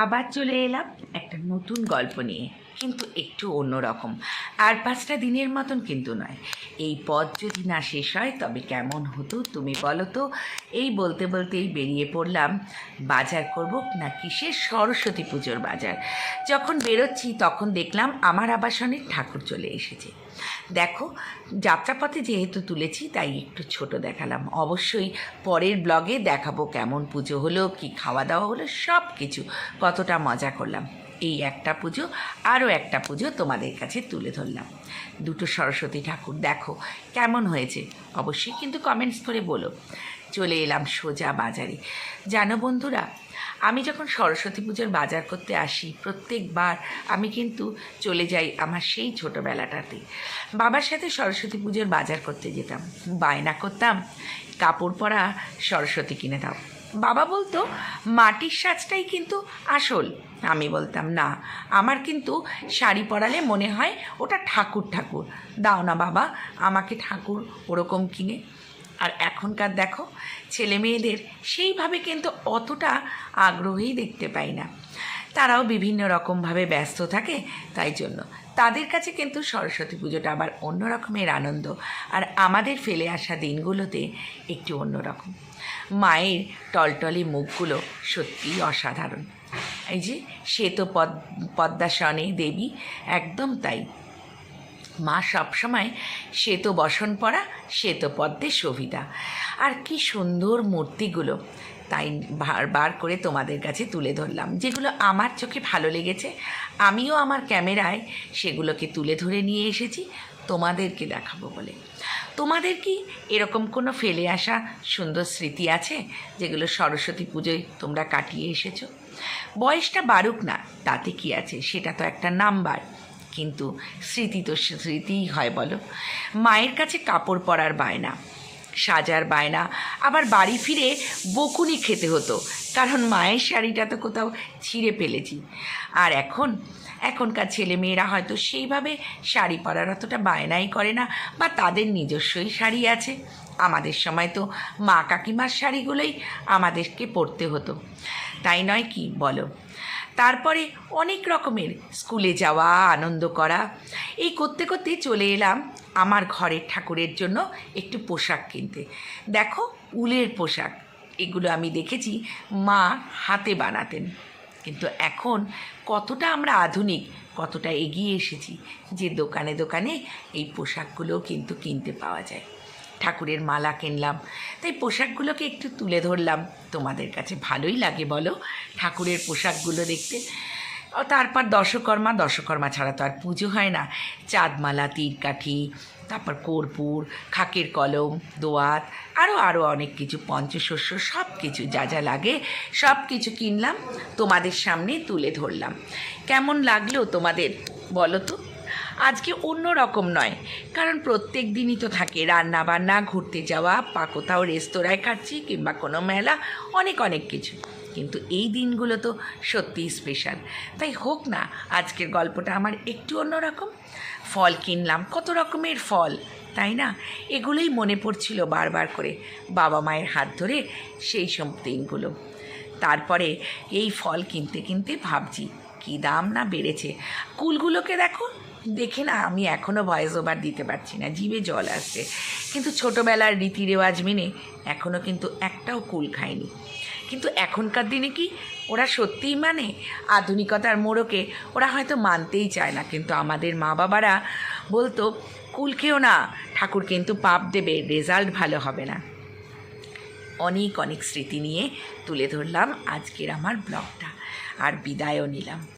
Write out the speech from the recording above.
আবার চলে এলাম একটা নতুন গল্প নিয়ে, কিন্তু একটু অন্যরকম। আর 5টা দিনের মতন কিন্তু নয়। এই পথ যদি না শেষ হয় তবে কেমন হতো তুমি বলো তো। এই বলতে বলতেই বেরিয়ে পড়লাম। বাজার করব না কিসের, সরস্বতী পুজোর বাজার। যখন বেরোচ্ছি তখন দেখলাম আমার আবাসনের ঠাকুর চলে এসেছে। দেখো, যাত্রাপথে যেহেতু তুলেছি তাই একটু ছোট দেখালাম। অবশ্যই পরের ব্লগে দেখাবো কেমন পুজো হলো, কি খাওয়া দাওয়া হলো, সব কিছু, কতটা মজা করলাম। এই একটা পুজো, আরও একটা পুজো তোমাদের কাছে তুলে ধরলাম। দুটো সরস্বতী ঠাকুর দেখো কেমন হয়েছে, অবশ্যই কিন্তু কমেন্টস করে বলো। চলে এলাম সোজা বাজারে। জানো বন্ধুরা, আমি যখন সরস্বতী পুজোর বাজার করতে আসি প্রত্যেকবার আমি কিন্তু চলে যাই আমার সেই ছোটোবেলাটাতে। বাবার সাথে সরস্বতী পুজোর বাজার করতে যেতাম, বায়না করতাম কাপড় পরা সরস্বতী কিনে দাও। বাবা বলতো মাটির সাজটাই কিন্তু আসল। আমি বলতাম না, আমার কিন্তু শাড়ি পরালে মনে হয় ওটা ঠাকুর ঠাকুর, দাও না বাবা আমাকে ঠাকুর ওরকম কিনে। আর এখনকার দেখো ছেলে মেয়েদের সেইভাবে কিন্তু অতটা আগ্রহী দেখতে পাই না। তারাও বিভিন্ন রকমভাবে ব্যস্ত থাকে, তাই জন্য তাদের কাছে কিন্তু সরস্বতী পুজোটা আবার অন্য রকমের আনন্দ। আর আমাদের ফেলে আসা দিনগুলোতে একটু অন্যরকম। মায়ের টলটলে মুখগুলো সত্যিই অসাধারণ। এই যে শ্বেত পদ্মাসনে দেবী, একদম তাই। মা সবসময় শ্বেত বসন পরা, শ্বেত পদ্মে শোভিতা। আর কি সুন্দর মূর্তিগুলো, তাই বারবার করে তোমাদের কাছে তুলে ধরলাম। যেগুলো আমার চোখে ভালো লেগেছে আমিও আমার ক্যামেরায় সেগুলোকে তুলে ধরে নিয়ে এসেছি তোমাদেরকে দেখাবো বলে। তোমাদের কি এরকম কোনো ফেলে আসা সুন্দর স্মৃতি আছে যেগুলো সরস্বতী পুজোয় তোমরা কাটিয়ে এসেছো? বয়সটা বাড়ুক না, তাতে কি আছে, সেটা তো একটা নাম্বার। কিন্তু স্মৃতি তো স্মৃতিই হয় বলো। মায়ের কাছে কাপড় পরার বায়না, সাজার বায়না, আবার বাড়ি ফিরে বকুনি খেতে হতো, কারণ মায়ের শাড়িটা তো কোথাও ছিঁড়ে ফেলেছি। আর এখনকার ছেলেমেয়েরা হয়তো সেইভাবে শাড়ি পরার অতটা বায়নাই করে না, বা তাদের নিজস্বই শাড়ি আছে। আমাদের সময় তো মা কাকিমার শাড়িগুলোই আমাদেরকে পরতে হতো, তাই নয় কি বলো? তারপরে অনেক রকমের স্কুলে যাওয়া, আনন্দ করা, এই করতে করতে চলে এলাম আমার ঘরের ঠাকুরের জন্য একটু পোশাক কিনতে। দেখো উলের পোশাক, এগুলো আমি দেখেছি মা হাতে বানাতেন। কিন্তু এখন কতটা আমরা আধুনিক, কতটা এগিয়ে এসেছি যে দোকানে দোকানে এই পোশাকগুলোও কিন্তু কিনতে পাওয়া যায়। ঠাকুরের মালা কিনলাম, তাই পোশাকগুলোকে একটু তুলে ধরলাম তোমাদের কাছে। ভালোই লাগে বলো ঠাকুরের পোশাকগুলো দেখতে। তারপর দশকর্মা ছাড়া তো আর পুজো হয় না। চাঁদমালা, তীরকাঠি, তারপর কর্পূর, খাকের কলম, দোয়াত, আরও অনেক কিছু, পঞ্চশস্য, সব কিছু যা যা লাগে সব কিছু কিনলাম, তোমাদের সামনে তুলে ধরলাম। কেমন লাগলো তোমাদের বলো তো? আজকে অন্য রকম নয়, কারণ প্রত্যেক দিনই তো থাকে রান্না বান্না, ঘুরতে যাওয়া, বা কোথাও রেস্তোরাঁয় খাচ্ছি, কিংবা কোনো মেলা, অনেক কিছু। কিন্তু এই দিনগুলো তো সত্যিই স্পেশাল। তাই হোক না আজকের গল্পটা আমার একটু অন্যরকম। ফল কিনলাম, কত রকমের ফল, তাই না? এগুলোই মনে পড়ছিল বারবার করে বাবা মায়ের হাত ধরে সেই সব দিনগুলো। তারপরে এই ফল কিনতে কিনতে ভাবছি কী দাম না বেড়েছে। কুলগুলোকে দেখে না আমি এখনও ভয়েস ওভার দিতে পারছি না, জিভে জল আসছে। কিন্তু ছোটোবেলার রীতি রেওয়াজ মেনে এখনও কিন্তু একটাও কুল খায়নি। কিন্তু এখনকার দিনে কি ওরা সত্যিই মানে? আধুনিকতার মোড়কে ওরা হয়তো মানতেই চায় না, কিন্তু আমাদের মা বাবারা বলতো কুল খেও না, ঠাকুর কিন্তু পাপ দেবে, রেজাল্ট ভালো হবে না। অনেক স্মৃতি নিয়ে তুলে ধরলাম আজকের আমার ব্লগটা, আর বিদায়ও নিলাম।